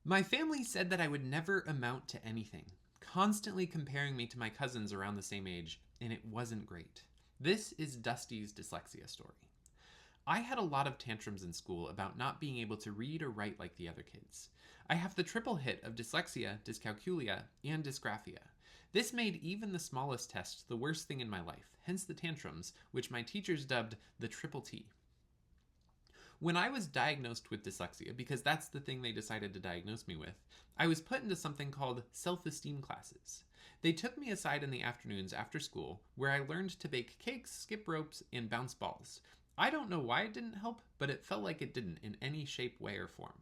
My family said that I would never amount to anything, constantly comparing me to my cousins around the same age, and it wasn't great. This is Dusty's dyslexia story. I had a lot of tantrums in school about not being able to read or write like the other kids. I have the triple hit of dyslexia, dyscalculia, and dysgraphia. This made even the smallest test the worst thing in my life, hence the tantrums, which my teachers dubbed the triple T. When I was diagnosed with dyslexia, because that's the thing they decided to diagnose me with, I was put into something called self-esteem classes. They took me aside in the afternoons after school, where I learned to bake cakes, skip ropes, and bounce balls. I don't know why it didn't help, but it felt like it didn't in any shape, way, or form.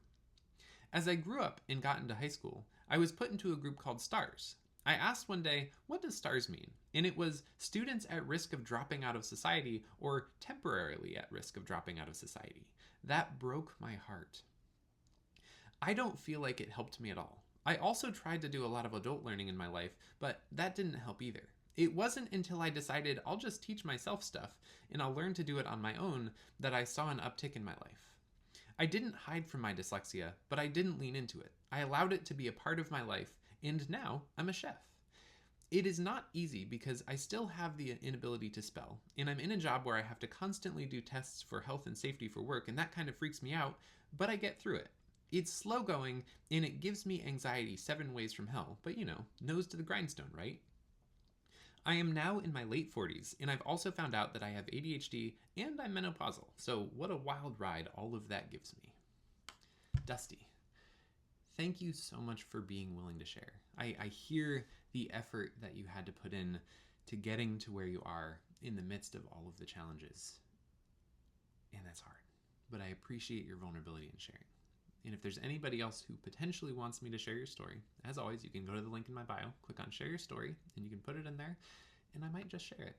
As I grew up and got into high school, I was put into a group called STARS. I asked one day, what does STARS mean? And it was students at risk of dropping out of society or temporarily at risk of dropping out of society. That broke my heart. I don't feel like it helped me at all. I also tried to do a lot of adult learning in my life, but that didn't help either. It wasn't until I decided I'll just teach myself stuff and I'll learn to do it on my own that I saw an uptick in my life. I didn't hide from my dyslexia, but I didn't lean into it. I allowed it to be a part of my life, and now I'm a chef. It is not easy because I still have the inability to spell, and I'm in a job where I have to constantly do tests for health and safety for work, and that kind of freaks me out, but I get through it. It's slow going, and it gives me anxiety 7 ways from hell, but nose to the grindstone, right? I am now in my late 40s, and I've also found out that I have ADHD and I'm menopausal, so what a wild ride all of that gives me. Dusty, thank you so much for being willing to share. I hear the effort that you had to put in to getting to where you are in the midst of all of the challenges, and that's hard, but I appreciate your vulnerability in sharing. And if there's anybody else who potentially wants me to share your story, as always, you can go to the link in my bio, click on share your story, and you can put it in there, and I might just share it.